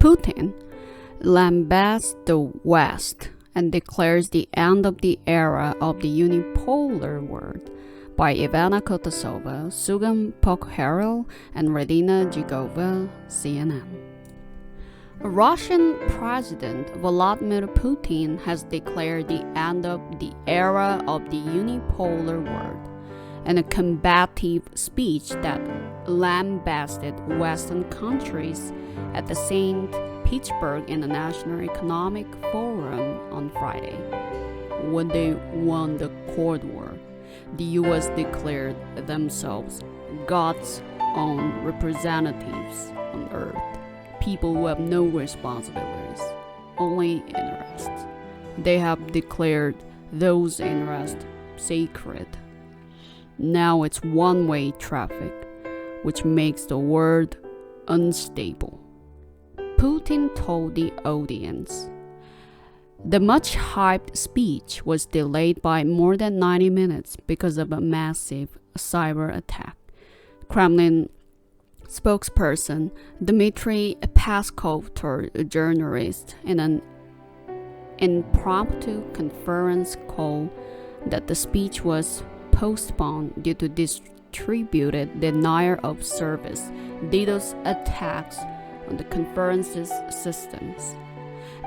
Putin lambasts the West and declares the end of the era of the unipolar world by Ivana Kottasová, Sugam, Pokharel, and Radina, Gigova, CNN. Russian President Vladimir Putin has declared the end of the era of the unipolar world in a combative speech that lambasted Western countries at the St. Petersburg International Economic Forum on Friday. When they won the Cold War, the US declared themselves God's own representatives on Earth, people who have no responsibilities, only interests. They have declared those interests sacred. Now it's one-way traffic, which makes the world unstable. Putin told the audience. The much-hyped speech was delayed by more than 90 minutes because of a massive cyber attack. Kremlin spokesperson Dmitry Peskov told journalists in an impromptu conference call that the speech was postponed due to distributed denial of service DDoS attacks on the conference's systems.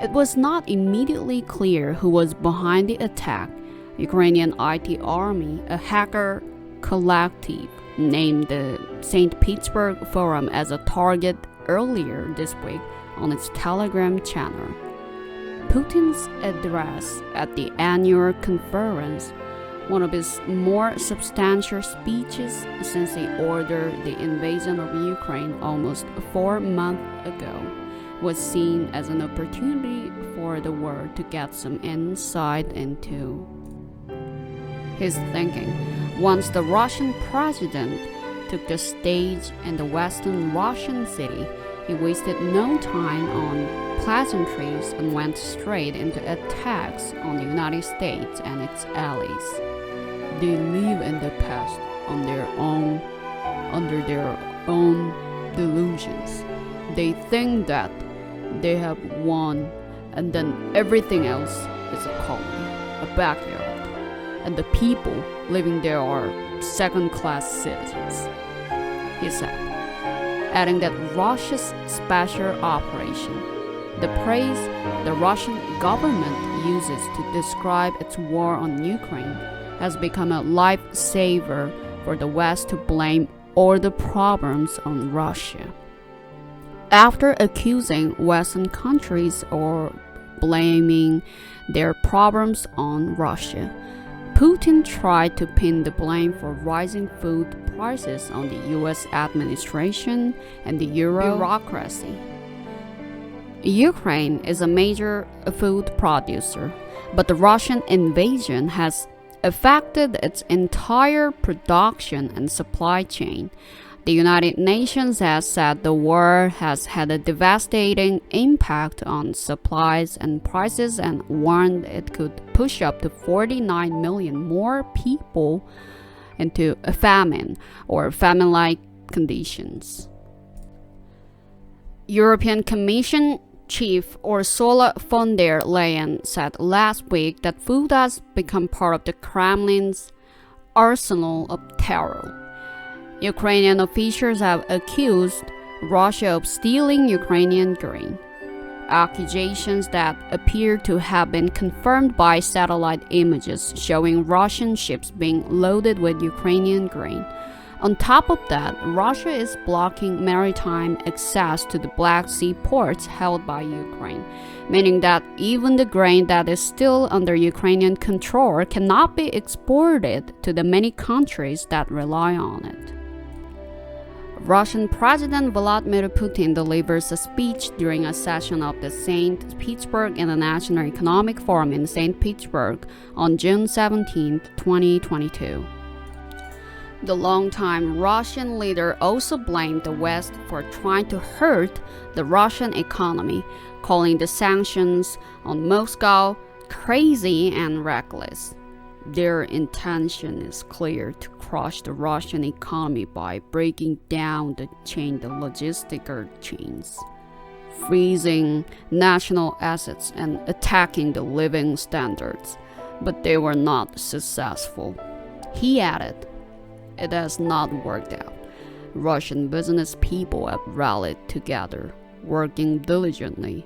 It was not immediately clear who was behind the attack. Ukrainian IT army, a hacker collective, named the St. Petersburg Forum as a target earlier this week on its Telegram channel. Putin's address at the annual conference, one of his more substantial speeches since he ordered the invasion of Ukraine almost 4 months ago, was seen as an opportunity for the world to get some insight into his thinking. Once the Russian president took the stage in the western Russian city, he wasted no time on pleasantries and went straight into attacks on the United States and its allies. They live in the past on their own, under their own delusions. They think that they have won, and then everything else is a colony, a backyard, and the people living there are second-class citizens, he said, adding that Russia's special operation, the praise the Russian government uses to describe its war on Ukraine, has become a lifesaver for the West to blame all the problems on Russia. After accusing Western countries or blaming their problems on Russia, Putin tried to pin the blame for rising food prices on the US administration and the Euro bureaucracy. Ukraine is a major food producer, but the Russian invasion has affected its entire production and supply chain. The United Nations has said the war has had a devastating impact on supplies and prices and warned it could push up to 49 million more people into a famine or famine-like conditions. European Commission Chief Ursula von der Leyen said last week that food has become part of the Kremlin's arsenal of terror. Ukrainian officials have accused Russia of stealing Ukrainian grain, accusations that appear to have been confirmed by satellite images showing Russian ships being loaded with Ukrainian grain. On top of that, Russia is blocking maritime access to the Black Sea ports held by Ukraine, meaning that even the grain that is still under Ukrainian control cannot be exported to the many countries that rely on it. Russian President Vladimir Putin delivers a speech during a session of the St. Petersburg International Economic Forum in St. Petersburg on June 17, 2022. The longtime Russian leader also blamed the West for trying to hurt the Russian economy, calling the sanctions on Moscow crazy and reckless. Their intention is clear: to crush the Russian economy by breaking down the logistical chains. freezing national assets and attacking the living standards, but they were not successful. He added, "It has not worked out. Russian business people have rallied together, working diligently,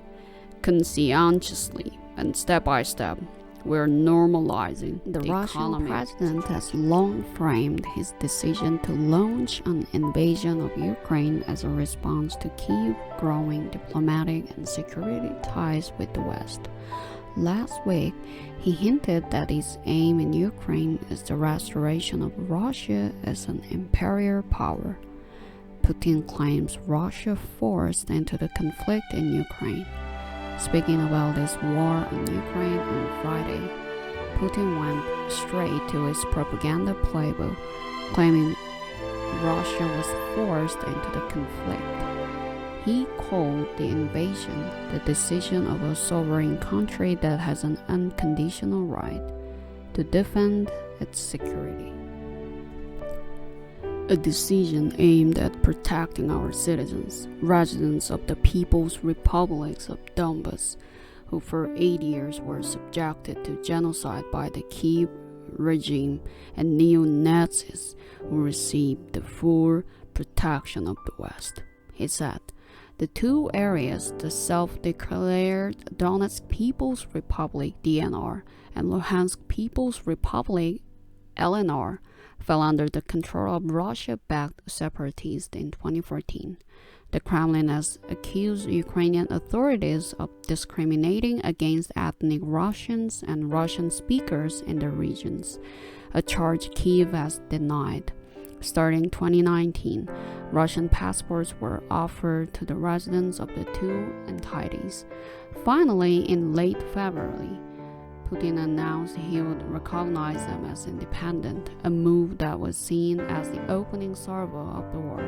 conscientiously, and step by step. We're normalizing the Russian economy." President has long framed his decision to launch an invasion of Ukraine as a response to Kyiv's growing diplomatic and security ties with the West. Last week, he hinted that his aim in Ukraine is the restoration of Russia as an imperial power. Putin claims Russia forced into the conflict in Ukraine. Speaking about this war in Ukraine on Friday, Putin went straight to his propaganda playbook, claiming Russia was forced into the conflict. He called the invasion the decision of a sovereign country that has an unconditional right to defend its security. A decision aimed at protecting our citizens, residents of the People's Republics of Donbass, who for 8 years were subjected to genocide by the Kyiv regime and neo-Nazis who received the full protection of the West. He said, the two areas, the self-declared Donetsk People's Republic DNR and Luhansk People's Republic LNR, fell under the control of Russia-backed separatists in 2014. The Kremlin has accused Ukrainian authorities of discriminating against ethnic Russians and Russian speakers in the regions, a charge Kyiv has denied. Starting 2019, Russian passports were offered to the residents of the two entities. Finally, in late February, Putin announced he would recognize them as independent, a move that was seen as the opening salvo of the war.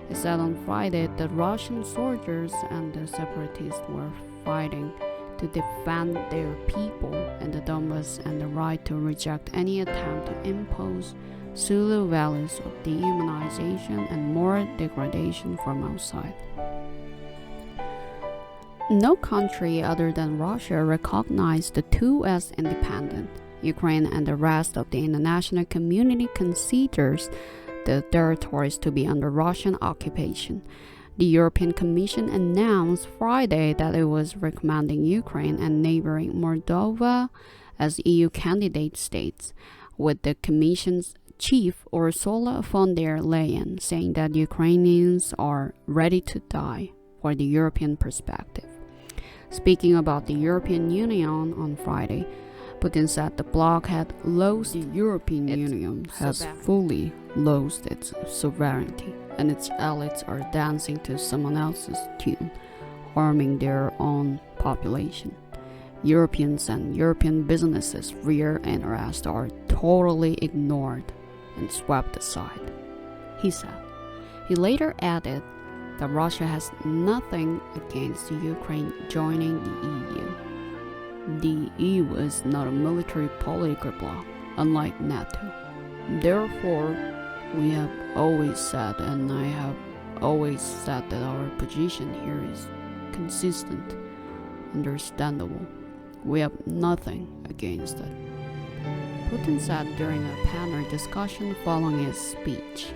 He said on Friday that Russian soldiers and the separatists were fighting to defend their people in the Donbass and the right to reject any attempt to impose Zulu values of dehumanization and moral degradation from outside. No country other than Russia recognized the two as independent. Ukraine and the rest of the international community considers the territories to be under Russian occupation. The European Commission announced Friday that it was recommending Ukraine and neighboring Moldova as EU candidate states, with the Commission's chief Ursula von der Leyen saying that Ukrainians are ready to die for the European perspective. Speaking about the European Union on Friday, Putin said the bloc had lost the European Union has fully lost its sovereignty, and its elites are dancing to someone else's tune, harming their own population. Europeans and European businesses' real interests are totally ignored and swept aside, he said. He later added that Russia has nothing against Ukraine joining the EU. The EU is not a military political bloc, unlike NATO. Therefore, we have always said, and I have always said, that our position here is consistent, understandable. We have nothing against it, Putin said during a panel discussion following his speech.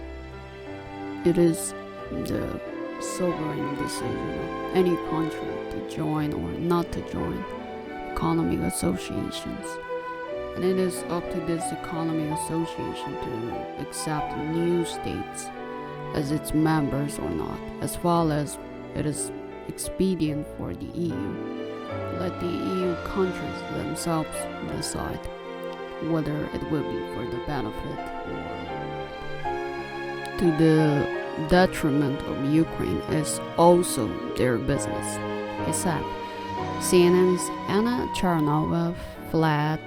It is the sovereign decision of any country to join or not to join economic associations, and it is up to this economic association to accept new states as its members or not, as well as it is expedient for the EU. Let the EU countries themselves decide whether it will be for the benefit or to the detriment of Ukraine is also their business, he said. CNN's Anna Charnova, Vlad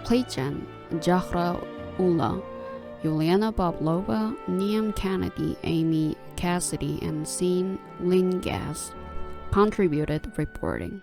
Plechan, Jahra Ula, Yuliana Bablova, Niam Kennedy, Amy Cassidy, and Sean Lingas contributed reporting.